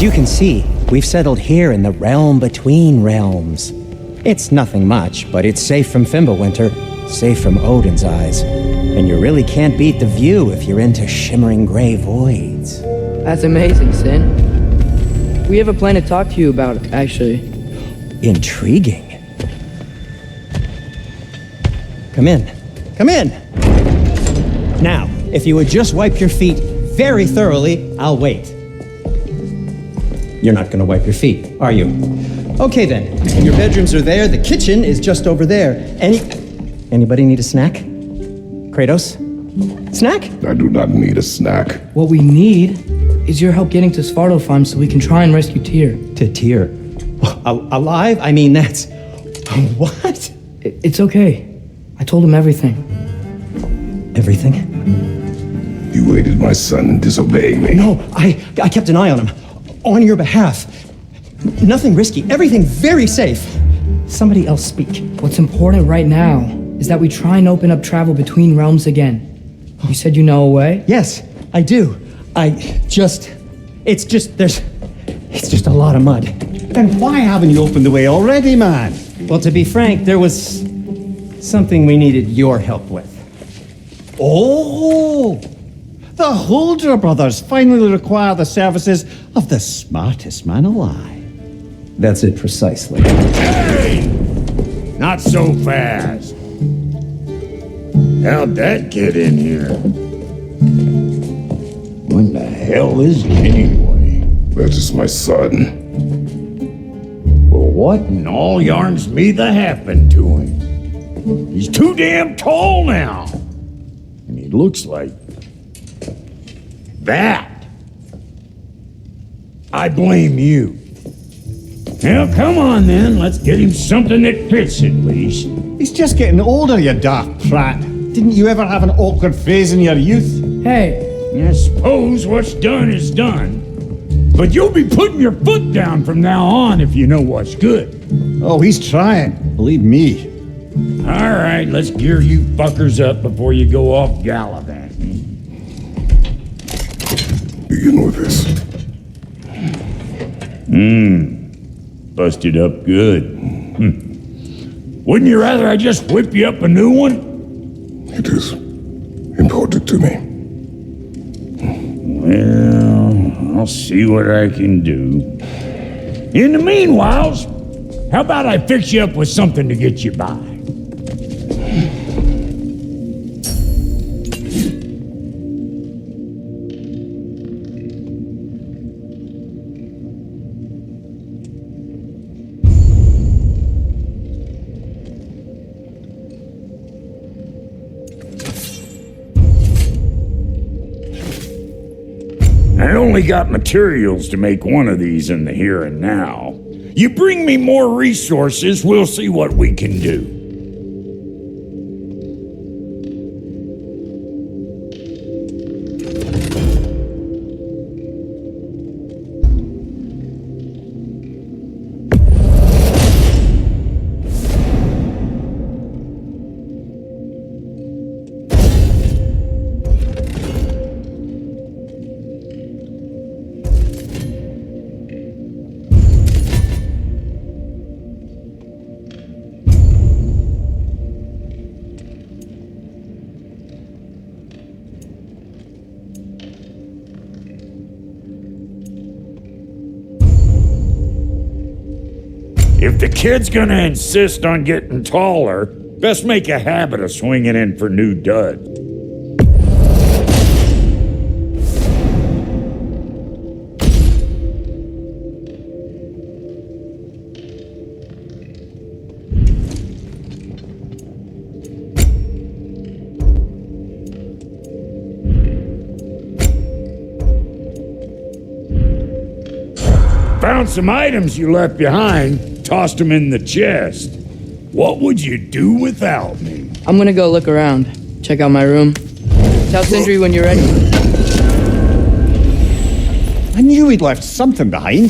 As you can see, we've settled here in the realm between realms. It's nothing much, but it's safe from Fimbulwinter, safe from Odin's eyes. And you really can't beat the view if you're into shimmering gray voids. That's amazing, Sin. We have a plan to talk to you about, actually. Intriguing. Come in. Come in! Now, if you would just wipe your feet very thoroughly, I'll wait. You're not gonna wipe your feet, are you? Okay then, and your bedrooms are there, the kitchen is just over there. Anybody need a snack? Kratos? Snack? I do not need a snack. What we need is your help getting to Svartalfheim so we can try and rescue Tyr. To Tyr? Alive? I mean, that's... What? It's okay. I told him everything. Everything? You aided my son in disobeying me. No, I kept an eye on him. On your behalf. Nothing risky. Everything very safe. Somebody else speak. What's important right now is that we try and open up travel between realms again. You said you know a way? Yes, I do. It's just a lot of mud. Then why haven't you opened the way already, man? Well, to be frank, there was something we needed your help with. Oh! The Huldra brothers finally require the services of the smartest man alive. That's it precisely. Hey! Not so fast. How'd that get in here? When the hell is he anyway? That is my son. Well, what in all yarns me that happened to him? He's too damn tall now. And he looks like... that. I blame you. Now, come on then. Let's get him something that fits at least. He's just getting older, you daft prat. Didn't you ever have an awkward phase in your youth? Hey! I suppose what's done is done. But you'll be putting your foot down from now on if you know what's good. Oh, he's trying. Believe me. All right, let's gear you fuckers up before you go off gallivanting. Begin with this. Busted up good. Wouldn't you rather I just whip you up a new one? It is important to me. Well, I'll see what I can do. In the meanwhile, how about I fix you up with something to get you by? I only got materials to make one of these in the here and now. You bring me more resources, we'll see what we can do. If the kid's gonna insist on getting taller, best make a habit of swinging in for new duds. Found some items you left behind. Tossed them in the chest. What would you do without me? I'm gonna go look around. Check out my room. Tell Sindri when you're ready. I knew he'd left something behind.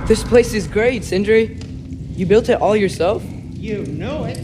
This place is great, Sindri. You built it all yourself? You know it.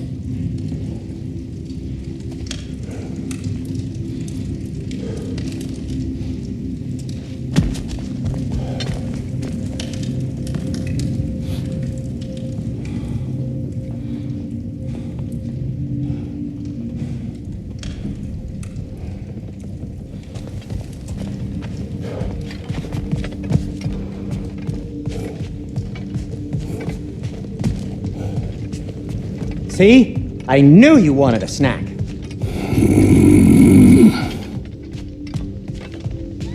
See? I knew you wanted a snack.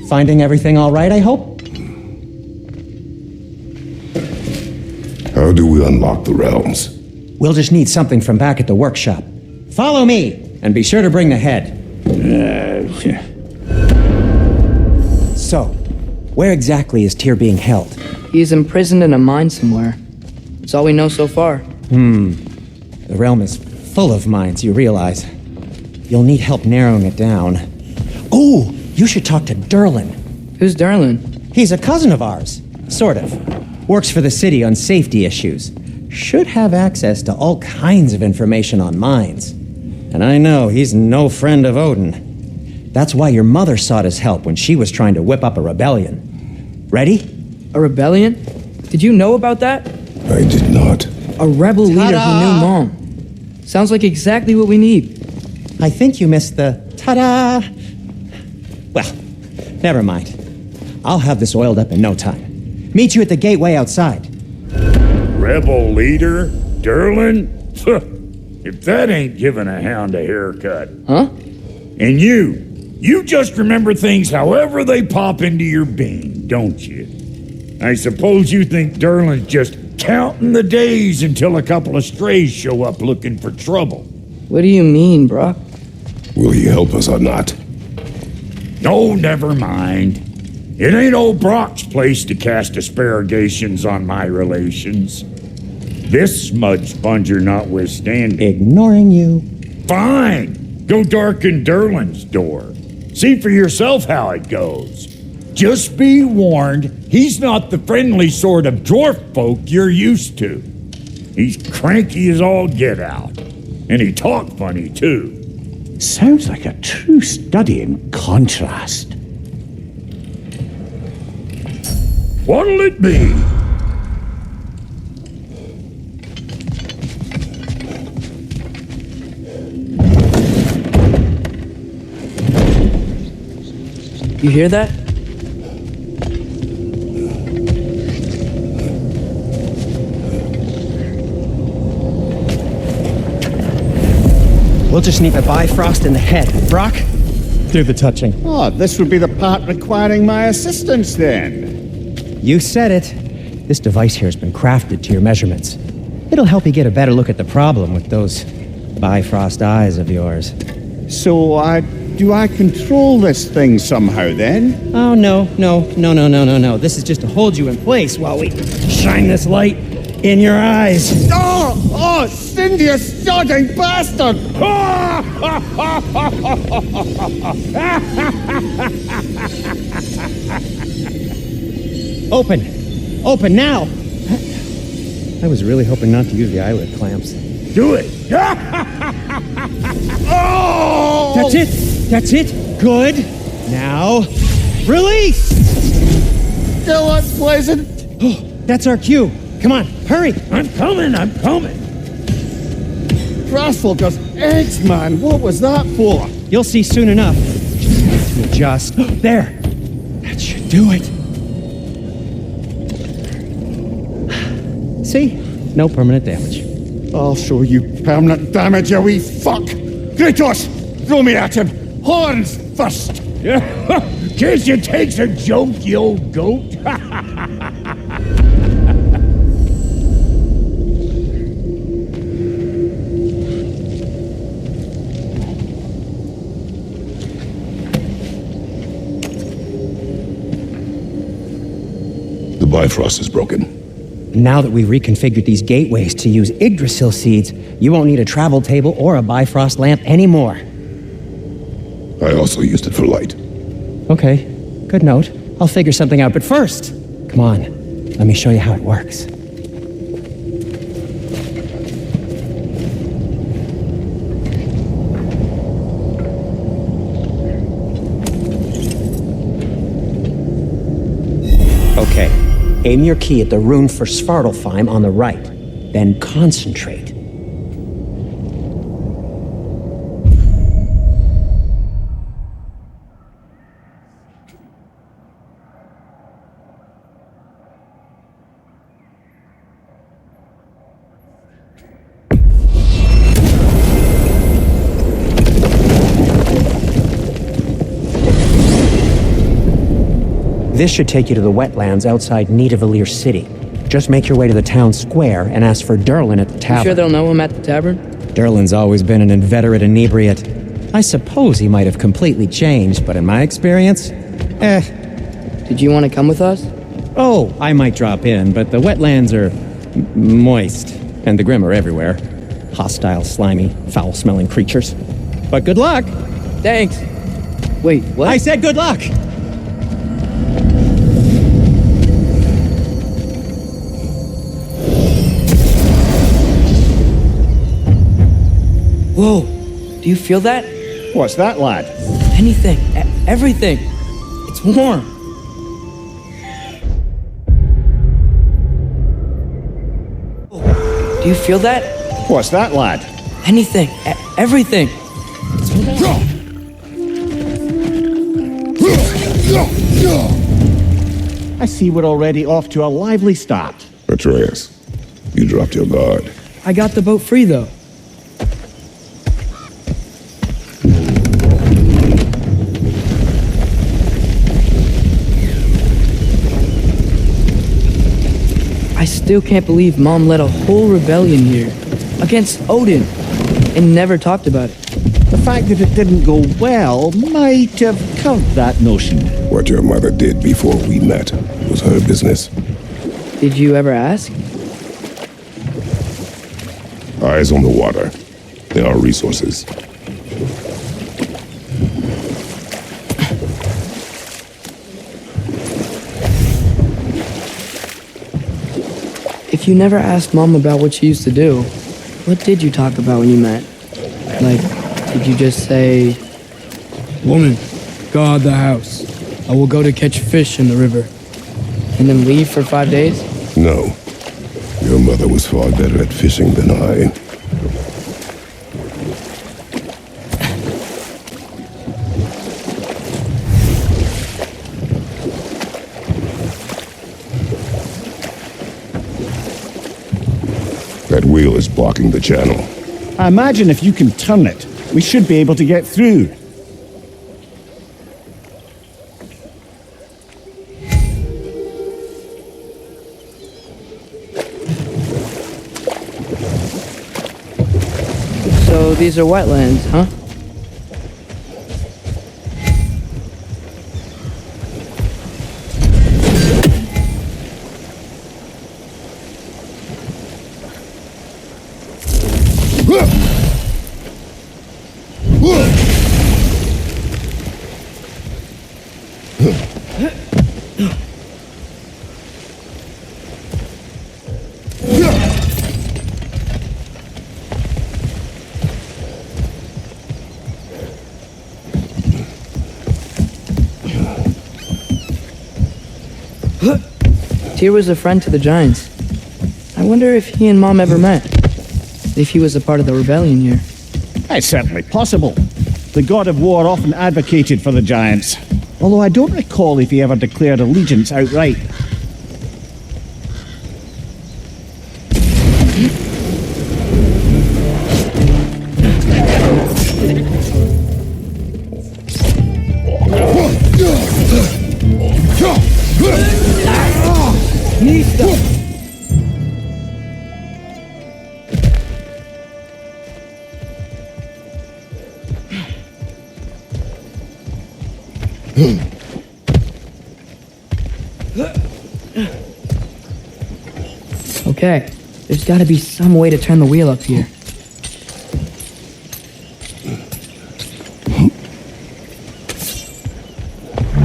Finding everything all right, I hope? How do we unlock the realms? We'll just need something from back at the workshop. Follow me, and be sure to bring the head. So, where exactly is Tyr being held? He's imprisoned in a mine somewhere. That's all we know so far. The realm is full of mines, you realize. You'll need help narrowing it down. Oh, you should talk to Durlin. Who's Darlin? He's a cousin of ours, sort of. Works for the city on safety issues. Should have access to all kinds of information on mines. And I know he's no friend of Odin. That's why your mother sought his help when she was trying to whip up a rebellion. Ready? A rebellion? Did you know about that? I did not. A rebel leader who knew Mom. Sounds like exactly what we need. I think you missed the ta-da! Well, never mind. I'll have this oiled up in no time. Meet you at the gateway outside. Rebel leader? Durlin? If that ain't giving a hound a haircut. Huh? And you just remember things however they pop into your bean, don't you? I suppose you think Durlin's just counting the days until a couple of strays show up looking for trouble. What do you mean, Brok? Will he help us or not? No, never mind. It ain't old Brok's place to cast aspersions on my relations. This smudge sponger notwithstanding. Ignoring you. Fine! Go darken Durlin's door. See for yourself how it goes. Just be warned, he's not the friendly sort of dwarf folk you're used to. He's cranky as all get out. And he talk funny, too. Sounds like a true study in contrast. What'll it be? You hear that? We'll just need a Bifrost in the head. Brok, do the touching. Oh, this would be the part requiring my assistance then. You said it. This device here has been crafted to your measurements. It'll help you get a better look at the problem with those Bifrost eyes of yours. So, do I control this thing somehow then? Oh, no. This is just to hold you in place while we shine this light in your eyes. Oh, Cindy, you sodding bastard! Open now! I was really hoping not to use the eyelid clamps. Do it! Oh! That's it! Good! Now, release! Still unpleasant. That's our cue. Come on, hurry! I'm coming! Grassful does eggs, man. What was that for? You'll see soon enough. To adjust. There! That should do it. See? No permanent damage. I'll show you permanent damage, you wee fuck! Kratos! Throw me at him! Horns first! Guess you takes a joke, you old goat. The Bifrost is broken. Now that we've reconfigured these gateways to use Yggdrasil seeds, you won't need a travel table or a Bifrost lamp anymore. I also used it for light. Okay, good note. I'll figure something out, but first, come on, let me show you how it works. Okay, aim your key at the rune for Svartalfheim on the right, then concentrate. This should take you to the wetlands outside Nidavellir city. Just make your way to the town square and ask for Durlin at the You tavern. sure they'll know him at the tavern? Durlin's always been an inveterate inebriate. I suppose he might have completely changed, but in my experience, Did you want to come with us? Oh, I might drop in, but the wetlands are moist, and the Grim are everywhere. Hostile, slimy, foul-smelling creatures. But good luck! Thanks. Wait, what? I said good luck! Whoa, do you feel that? What's that, lad? Anything, everything. It's warm. Do you feel that? What's that, lad? Anything, everything. I see we're already off to a lively start. Atreus, you dropped your guard. I got the boat free, though. I still can't believe Mom led a whole rebellion here against Odin and never talked about it. The fact that it didn't go well might have curbed that notion. What your mother did before we met was her business. Did you ever ask? Eyes on the water. There are resources. If you never asked Mom about what she used to do, what did you talk about when you met? Like, did you just say, "Woman, guard the house. I will go to catch fish in the river," and then leave for 5 days? No. Your mother was far better at fishing than I. That wheel is blocking the channel. I imagine if you can turn it, we should be able to get through. So these are wetlands, huh? Tyr was a friend to the giants. I wonder if he and Mom ever met. If he was a part of the rebellion here. It's certainly possible. The god of war often advocated for the giants, although I don't recall if he ever declared allegiance outright. Okay, there's gotta be some way to turn the wheel up here.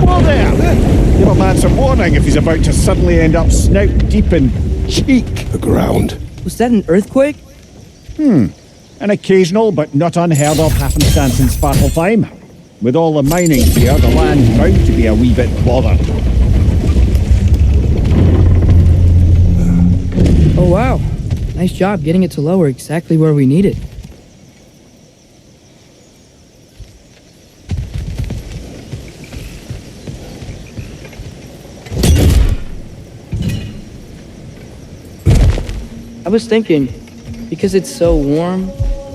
Whoa there! Give a man some warning if he's about to suddenly end up snout deep in cheek. The ground. Was that an earthquake? An occasional but not unheard of happenstance in Svartalfheim. With all the mining here, the land's bound to be a wee bit bothered. Oh wow, nice job getting it to lower exactly where we need it. I was thinking, because it's so warm,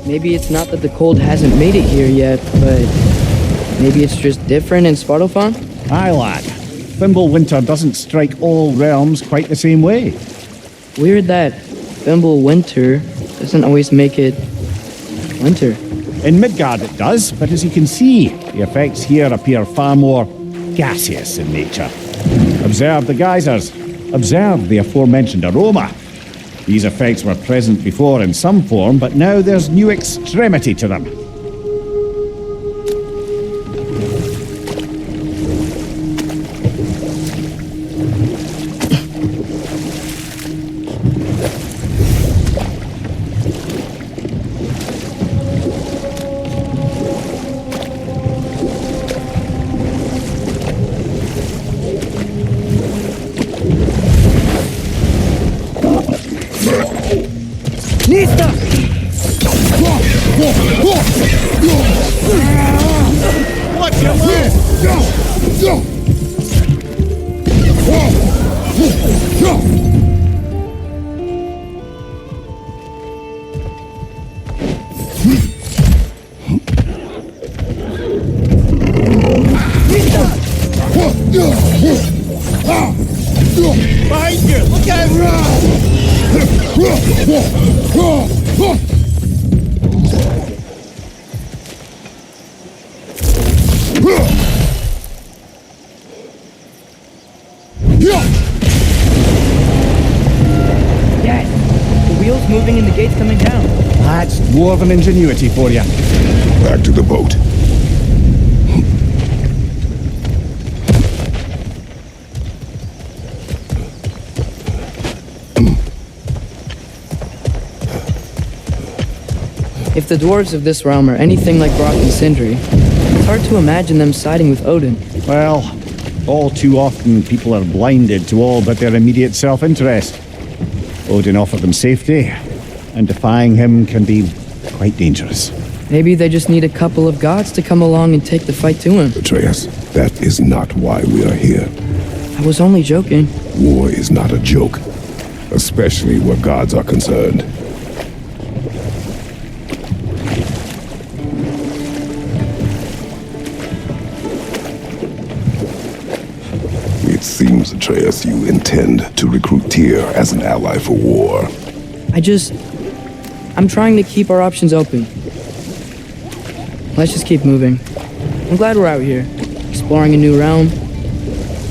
maybe it's not that the cold hasn't made it here yet, but maybe it's just different in Svartalfheim? Aye, lad. Fimbulwinter doesn't strike all realms quite the same way. Weird that Fimbulwinter doesn't always make it winter. In Midgard it does, but as you can see, the effects here appear far more gaseous in nature. Observe the geysers. Observe the aforementioned aroma. These effects were present before in some form, but now there's new extremity to them. Behind you! Look out! Dad, the wheel's moving and the gate's coming down. That's dwarven ingenuity for you. Back to the boat. If the dwarves of this realm are anything like Brok and Sindri, it's hard to imagine them siding with Odin. Well, all too often people are blinded to all but their immediate self-interest. Odin offered them safety, and defying him can be quite dangerous. Maybe they just need a couple of gods to come along and take the fight to him. Atreus, that is not why we are here. I was only joking. War is not a joke, especially where gods are concerned. It seems, Atreus, you intend to recruit Tyr as an ally for war. I'm trying to keep our options open. Let's just keep moving. I'm glad we're out here, exploring a new realm.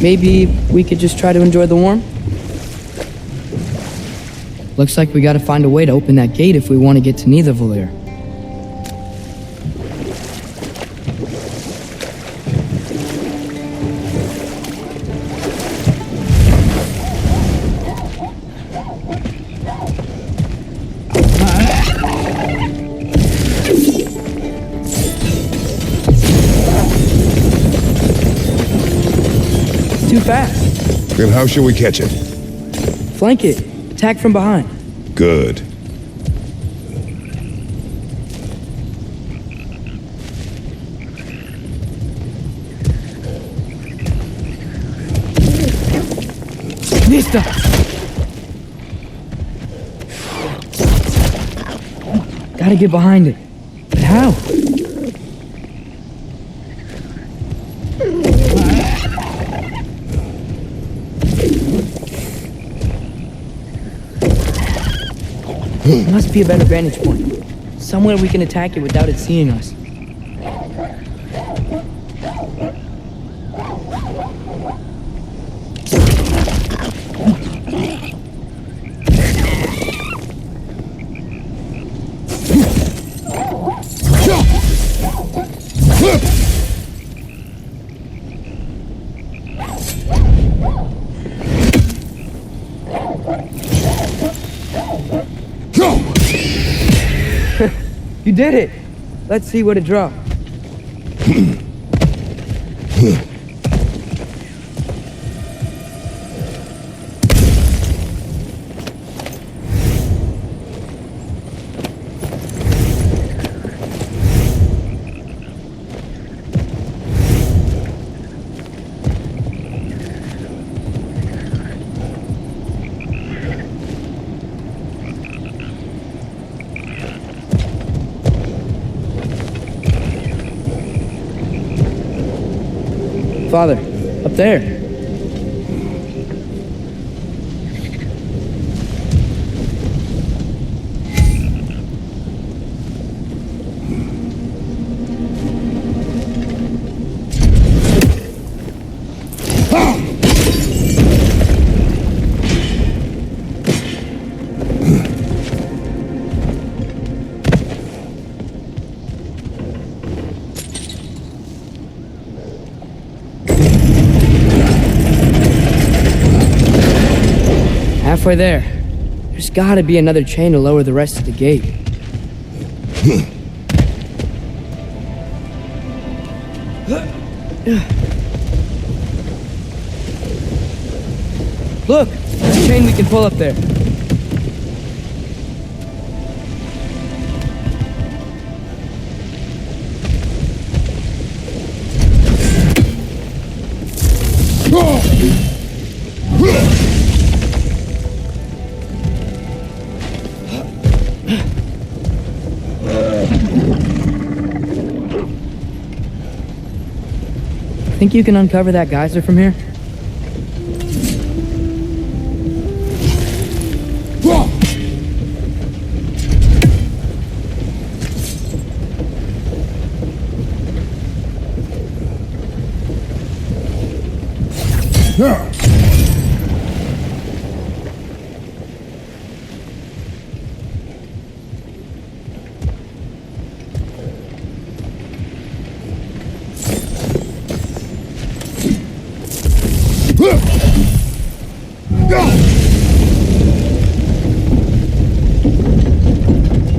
Maybe we could just try to enjoy the warmth? Looks like we gotta find a way to open that gate if we want to get to Nidavellir. Too fast. Then how shall we catch it? Flank it. Attack from behind. Good. Mastah! Gotta get behind it. But how? Must be a better vantage point. Somewhere we can attack it without it seeing us. You did it! Let's see what it dropped. Father, up there. halfway there. There's gotta be another chain to lower the rest of the gate. Look! There's a chain we can pull up there. Think you can uncover that geyser from here?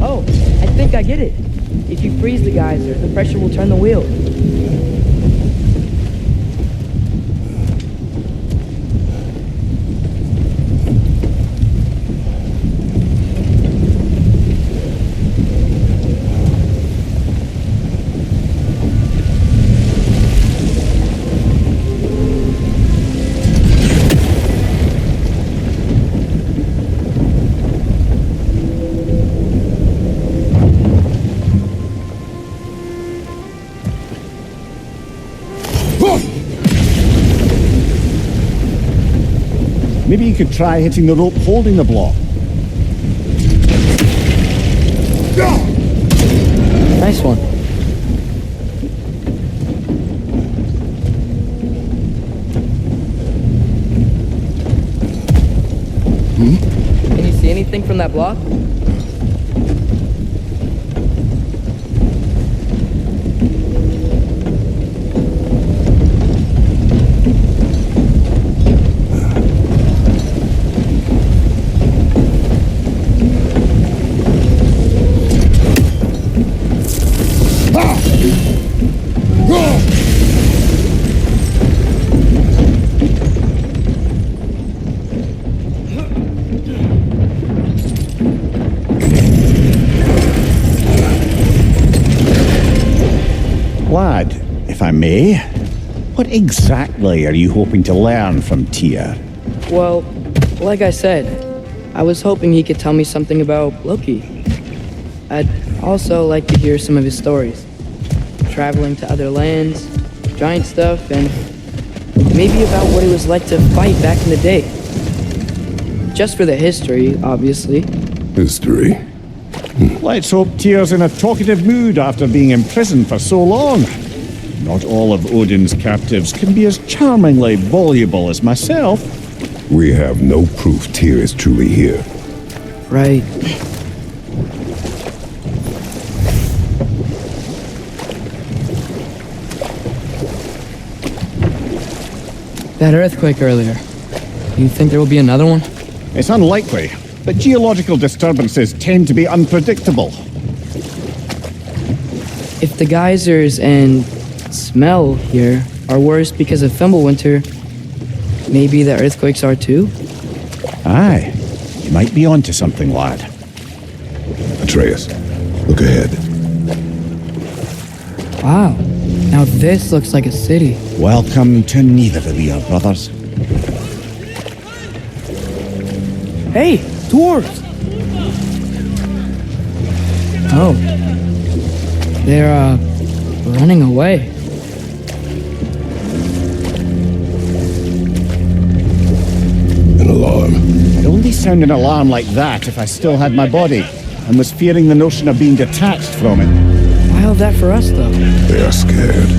Oh, I think I get it. If you freeze the geyser, the pressure will turn the wheel. Maybe you could try hitting the rope holding the block. Nice one. Can you see anything from that block? Lad, if I may, what exactly are you hoping to learn from Tyr? Well, like I said, I was hoping he could tell me something about Loki. I'd also like to hear some of his stories. Traveling to other lands, giant stuff, and maybe about what it was like to fight back in the day. Just for the history, obviously. History. Let's hope Tyr's in a talkative mood after being imprisoned for so long. Not all of Odin's captives can be as charmingly voluble as myself. We have no proof Tyr is truly here. Right. That earthquake earlier. You think there will be another one? It's unlikely, but geological disturbances tend to be unpredictable. If the geysers and smell here are worse because of Fimbulwinter, maybe the earthquakes are too? Aye, you might be onto something, lad. Atreus, look ahead. Wow. Now this looks like a city. Welcome to Nidavellir, brothers. Hey, dwarves! Oh. They're, running away. An alarm. I'd only sound an alarm like that if I still had my body, and was fearing the notion of being detached from it. Why all that for us, though? They are scared.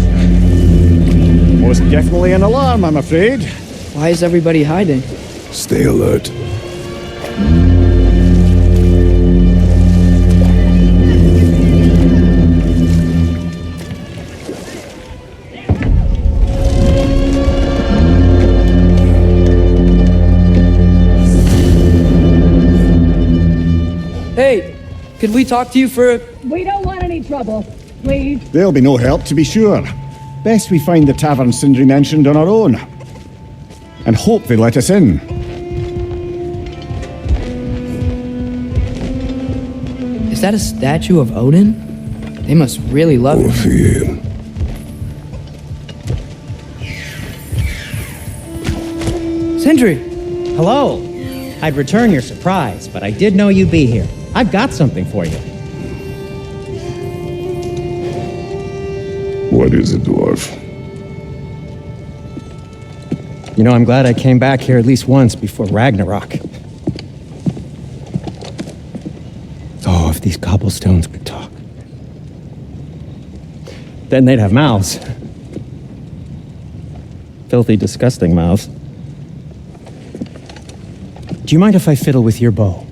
Most definitely an alarm, I'm afraid. Why is everybody hiding? Stay alert. Hey, could we talk to you for... We don't want any trouble. Please. There'll be no help, to be sure. Best we find the tavern Sindri mentioned on our own. And hope they let us in. Is that a statue of Odin? They must really love it. Veer. Sindri! Hello. I'd return your surprise, but I did know you'd be here. I've got something for you. What is it, dwarf? You know, I'm glad I came back here at least once before Ragnarok. Oh, if these cobblestones could talk. Then they'd have mouths. Filthy, disgusting mouths. Do you mind if I fiddle with your bow?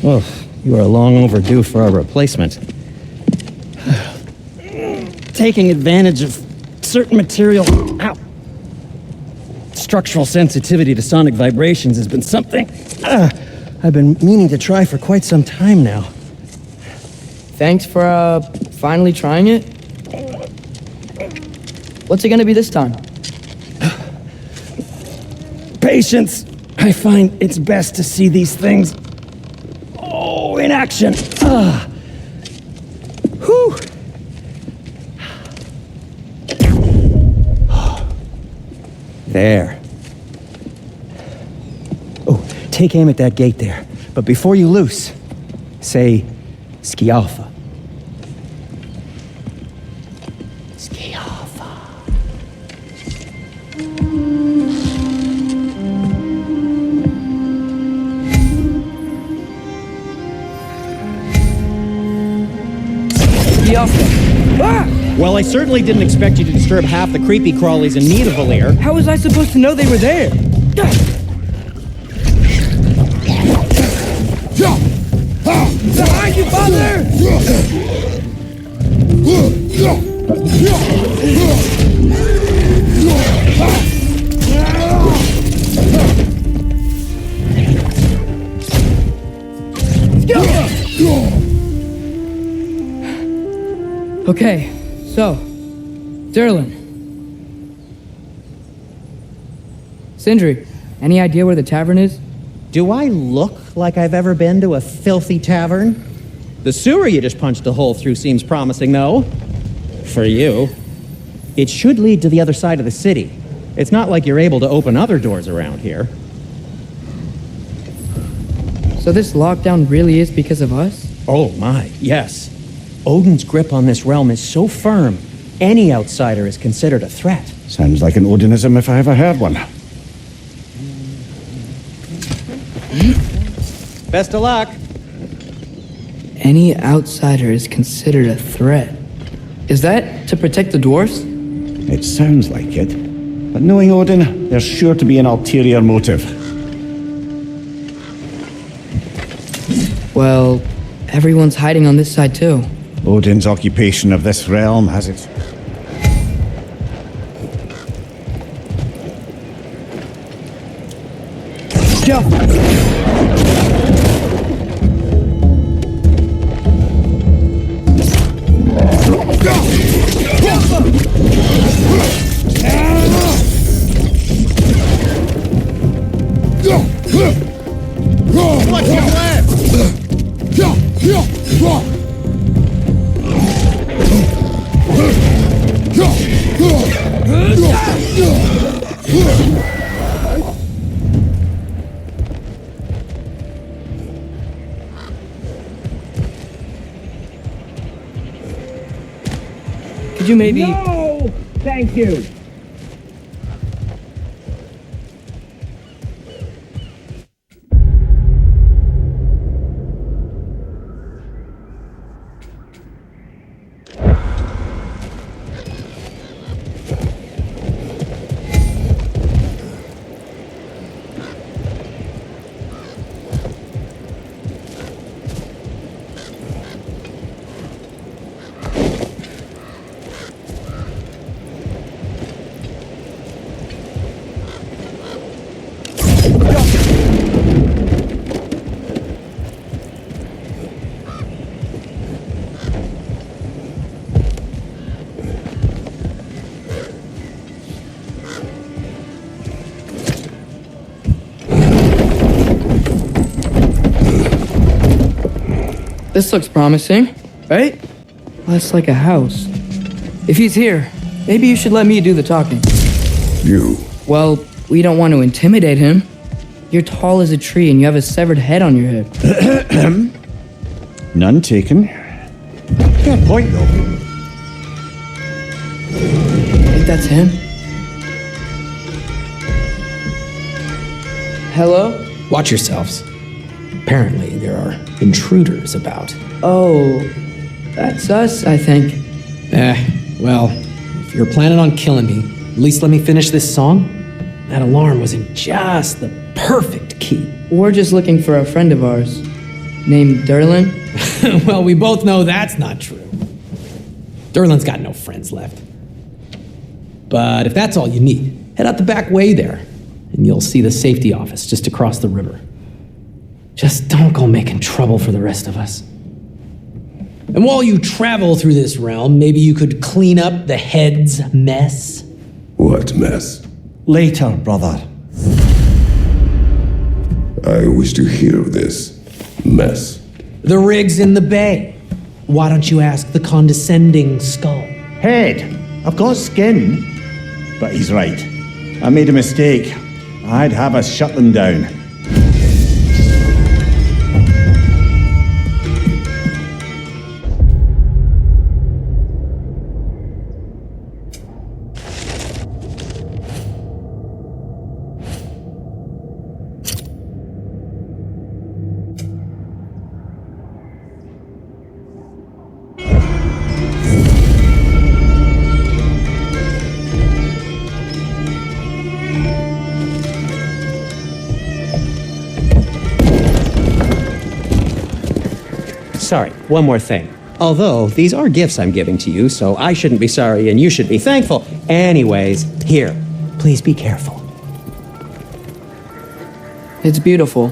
Oh, you are long overdue for a replacement. Taking advantage of certain material... Ow! Structural sensitivity to sonic vibrations has been something I've been meaning to try for quite some time now. Thanks for, finally trying it. What's it gonna be this time? Patience! I find it's best to see these things... Oh, in action! Whew! There. Oh, take aim at that gate there. But before you loose, say, Skialfa. Skialfa. Well, I certainly didn't expect you to disturb half the creepy crawlies in Nidavellir. How was I supposed to know they were there? Behind you, father! Okay, so, Durlin. Sindri, any idea where the tavern is? Do I look like I've ever been to a filthy tavern? The sewer you just punched a hole through seems promising, though. For you. It should lead to the other side of the city. It's not like you're able to open other doors around here. So this lockdown really is because of us? Oh my, yes. Odin's grip on this realm is so firm, any outsider is considered a threat. Sounds like an Odinism if I ever heard one. Best of luck. Any outsider is considered a threat. Is that to protect the dwarfs? It sounds like it. But knowing Odin, there's sure to be an ulterior motive. Well, everyone's hiding on this side too. Odin's occupation of this realm has its... Could you maybe... No! Thank you. This looks promising, right? Less like a house. If he's here, maybe you should let me do the talking. You. Well, we don't want to intimidate him. You're tall as a tree and you have a severed head on your head. None taken. Fair point, though. I think that's him. Hello? Watch yourselves. Apparently, there are intruders about. Oh, that's us, I think. Well, if you're planning on killing me, at least let me finish this song. That alarm was in just the perfect key. We're just looking for a friend of ours named Derlin. Well, we both know that's not true. Derlin's got no friends left. But if that's all you need, head out the back way there, and you'll see the safety office just across the river. Just don't go making trouble for the rest of us. And while you travel through this realm, maybe you could clean up the head's mess. What mess? Later, brother. I wish to hear of this mess. The rig's in the bay. Why don't you ask the condescending skull? Head. I've got skin. But he's right. I made a mistake. I'd have us shut them down. Sorry, one more thing. Although, these are gifts I'm giving to you, so I shouldn't be sorry and you should be thankful. Anyways, here, please be careful. It's beautiful.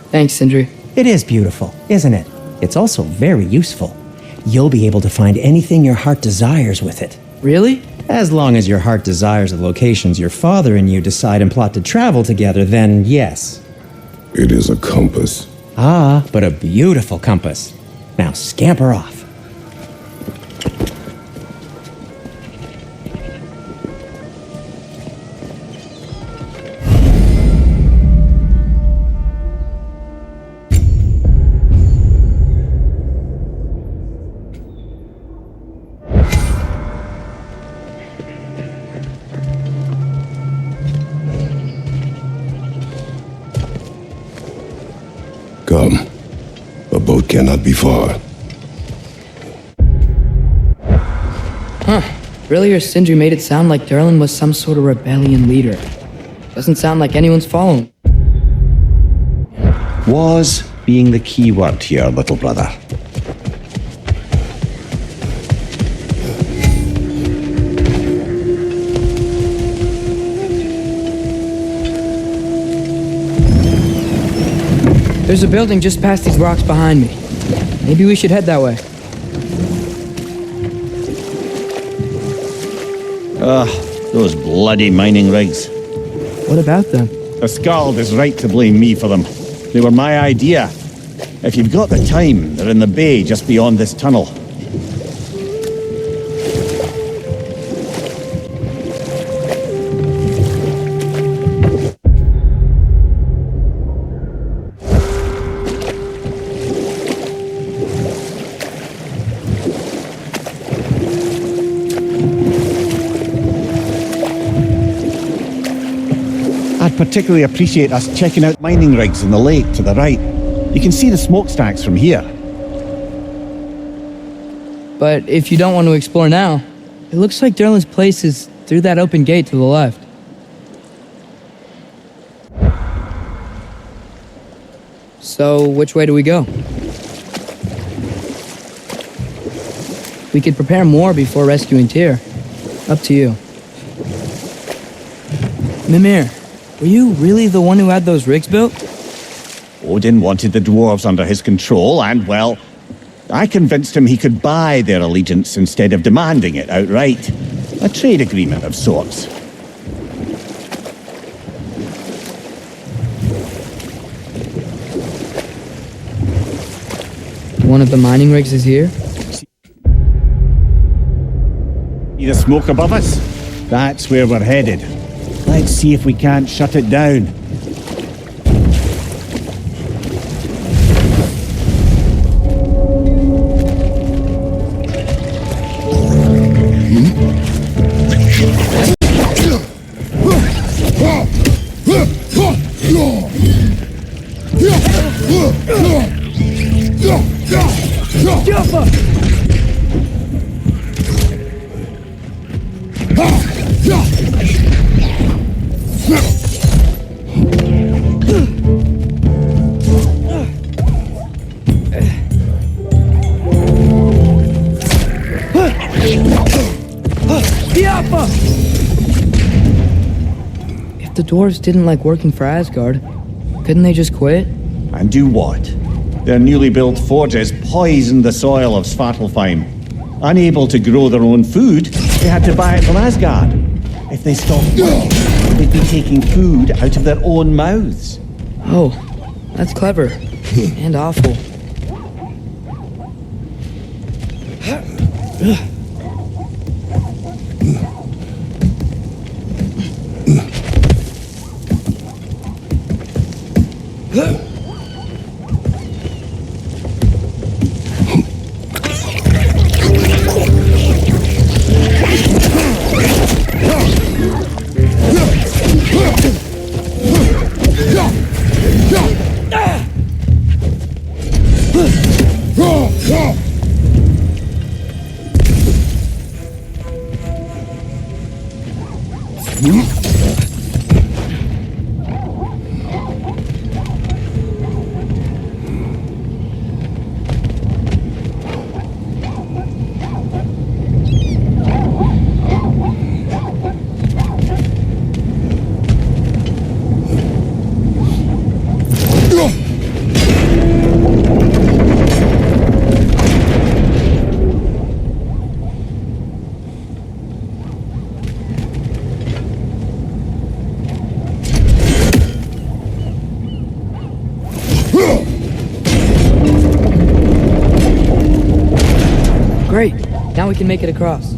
Thanks, Sindri. It is beautiful, isn't it? It's also very useful. You'll be able to find anything your heart desires with it. Really? As long as your heart desires the locations your father and you decide and plot to travel together, then yes. It is a compass. Ah, but a beautiful compass. Now scamper off. Come. A boat cannot be far. Earlier, Sindri made it sound like Derlin was some sort of rebellion leader. Doesn't sound like anyone's following. Was being the key word here, little brother. There's a building just past these rocks behind me. Maybe we should head that way. Those bloody mining rigs. What about them? The Skald is right to blame me for them. They were my idea. If you've got the time, they're in the bay just beyond this tunnel. I'd particularly appreciate us checking out mining rigs in the lake to the right. You can see the smokestacks from here. But if you don't want to explore now, it looks like Derlin's place is through that open gate to the left. So, which way do we go? We could prepare more before rescuing Tyr. Up to you. Mimir, were you really the one who had those rigs built? Odin wanted the dwarves under his control, and, well, I convinced him he could buy their allegiance instead of demanding it outright. A trade agreement of sorts. One of the mining rigs is here? See the smoke above us? That's where we're headed. Let's see if we can't shut it down. If the dwarves didn't like working for Asgard, couldn't they just quit? And do what? Their newly built forges poisoned the soil of Svartalfheim. Unable to grow their own food, they had to buy it from Asgard. If they stopped working, they'd be taking food out of their own mouths. Oh, that's clever. And awful. Great. Now we can make it across.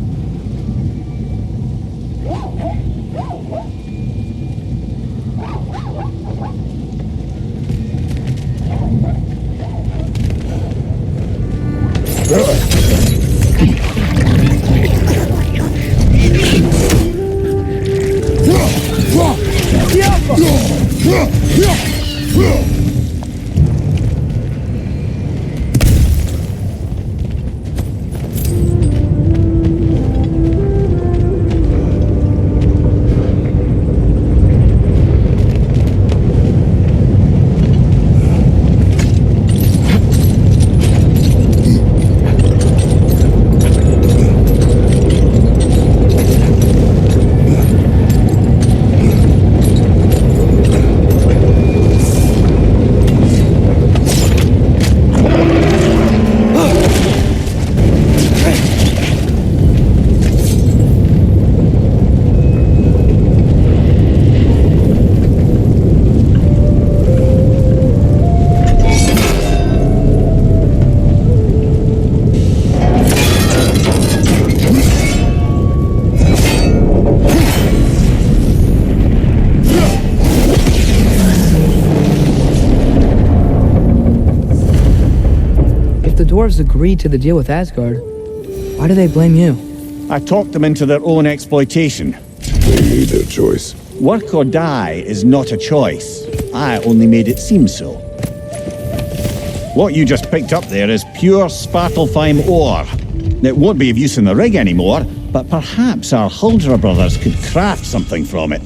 Dwarves agreed to the deal with Asgard. Why do they blame you? I talked them into their own exploitation. They made their choice. Work or die is not a choice. I only made it seem so. What you just picked up there is pure Svartalfheim ore. It won't be of use in the rig anymore, but perhaps our Huldra brothers could craft something from it.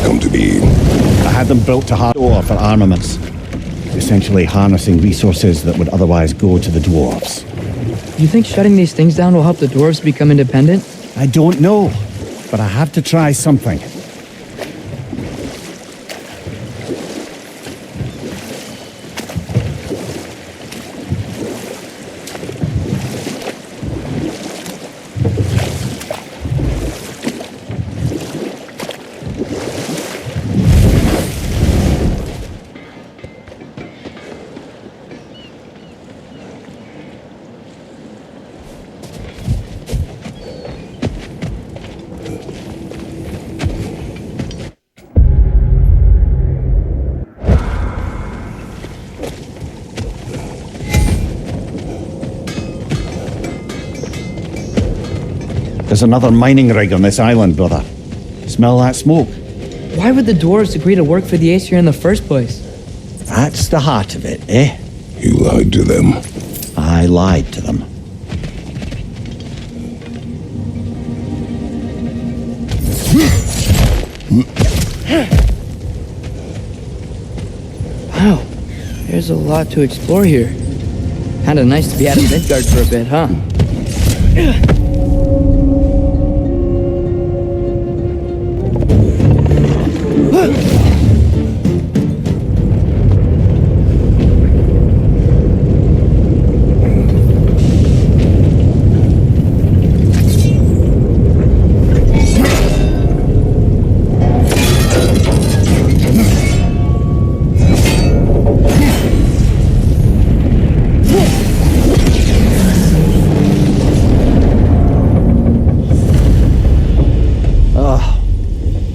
come to be? I had them built to hard ore for armaments, essentially harnessing resources that would otherwise go to the dwarves. You think shutting these things down will help the dwarves become independent? I don't know, but I have to try something. There's another mining rig on this island, brother. Smell that smoke? Why would the dwarves agree to work for the Aesir in the first place? That's the heart of it, eh? You lied to them. I lied to them. Wow, there's a lot to explore here. Kinda nice to be out of Midgard for a bit, huh?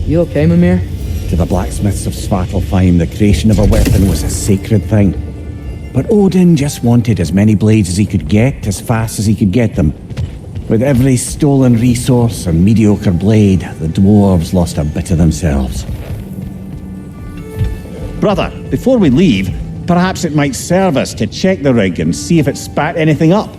You okay, Mimir? To the blacksmiths of Svartalfheim, the creation of a weapon was a sacred thing. But Odin just wanted as many blades as he could get, as fast as he could get them. With every stolen resource and mediocre blade, the dwarves lost a bit of themselves. Brother, before we leave, perhaps it might serve us to check the rig and see if it spat anything up.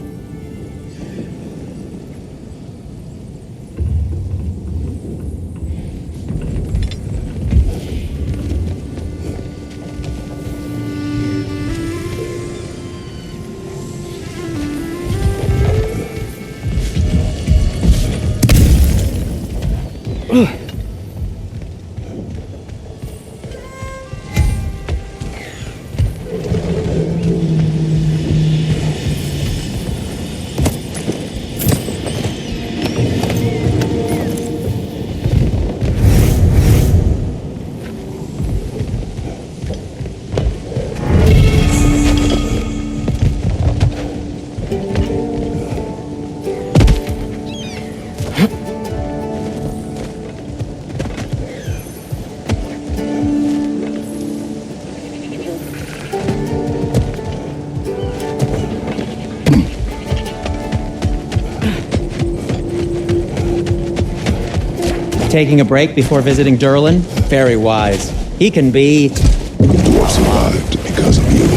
Taking a break before visiting Durlin? Very wise. He can be... The dwarf survived because of you.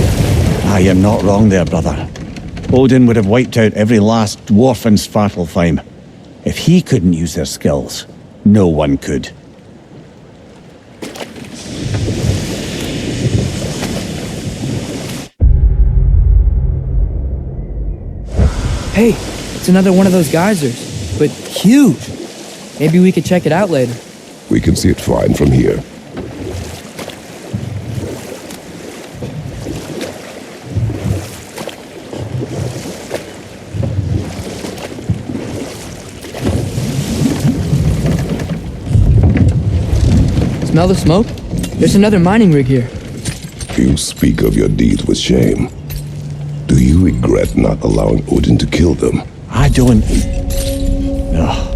Ah, you're not wrong there, brother. Odin would have wiped out every last dwarf in Svartalfheim. If he couldn't use their skills, no one could. Hey, it's another one of those geysers, but huge. Maybe we could check it out later. We can see it fine from here. Smell the smoke? There's another mining rig here. You speak of your deeds with shame. Do you regret not allowing Odin to kill them? I don't... Ugh.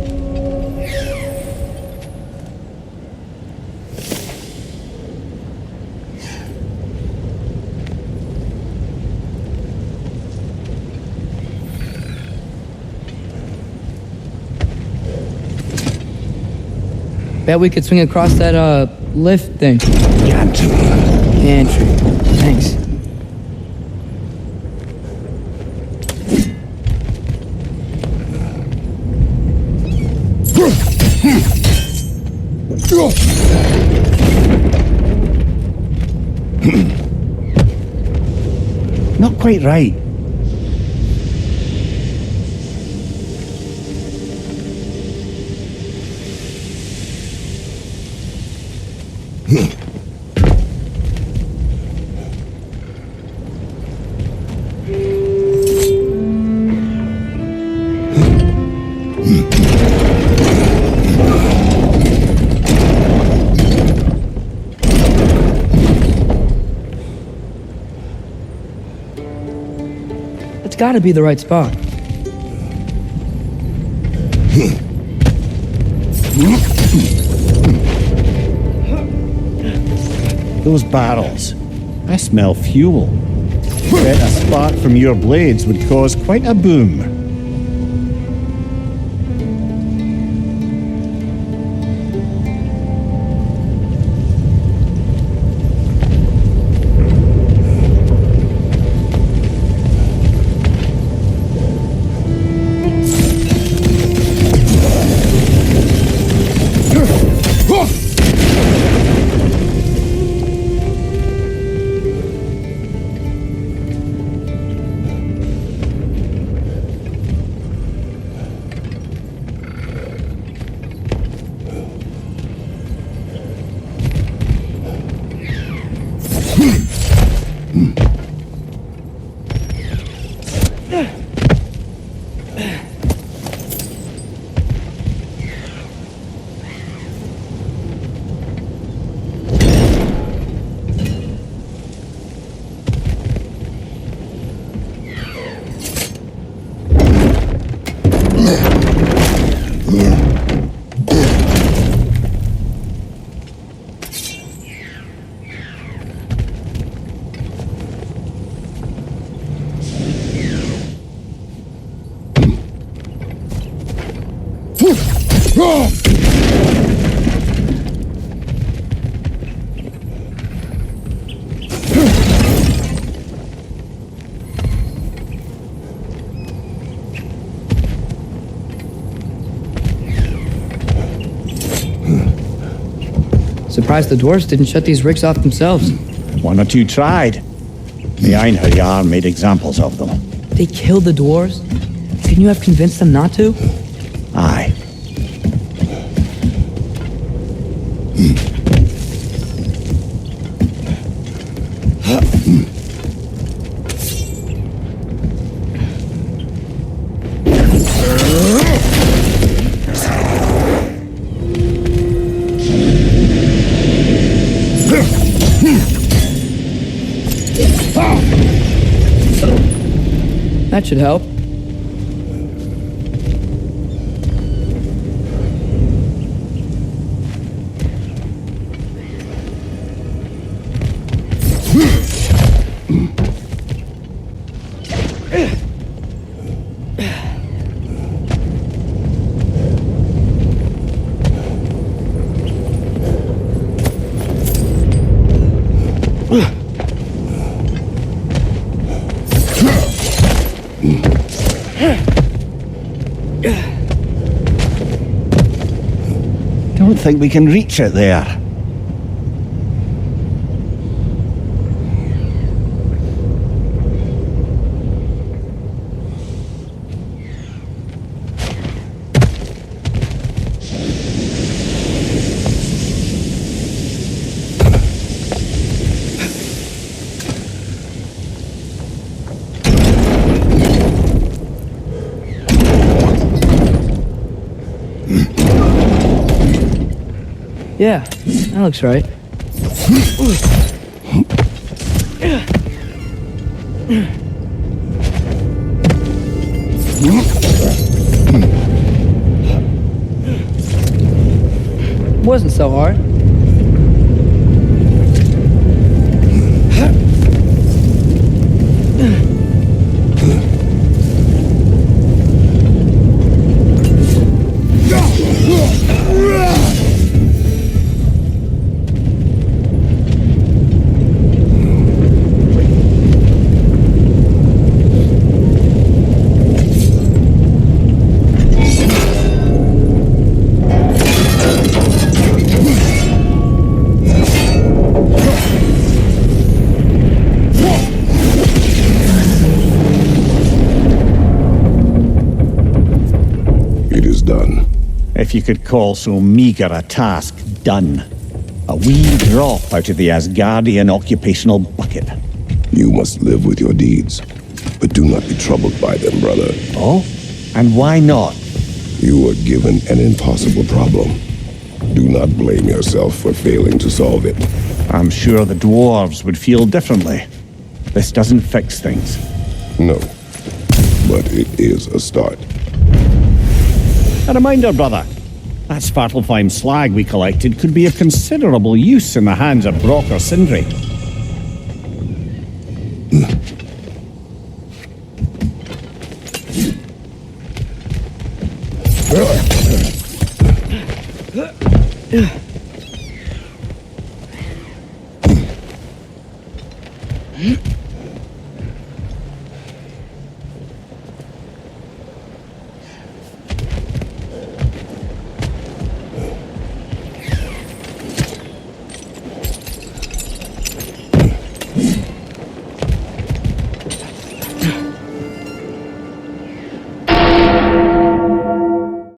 Bet we could swing across that, lift thing. Gantry. Gantry. Thanks. Not quite right. It's gotta be the right spot. Those barrels. I smell fuel. Bet a spark from your blades would cause quite a boom. Surprised the dwarves didn't shut these rigs off themselves. One or two tried. The Einherjar made examples of them. They killed the dwarves? Couldn't you have convinced them not to? Aye. That should help. Don't think we can reach it there. Yeah, that looks right. Wasn't so hard. if you could call so meager a task done. A wee drop out of the Asgardian occupational bucket. You must live with your deeds, but do not be troubled by them, brother. Oh? And why not? You were given an impossible problem. Do not blame yourself for failing to solve it. I'm sure the dwarves would feel differently. This doesn't fix things. No, but it is a start. A reminder, brother. That Svartalfheim slag we collected could be of considerable use in the hands of Brok or Sindri.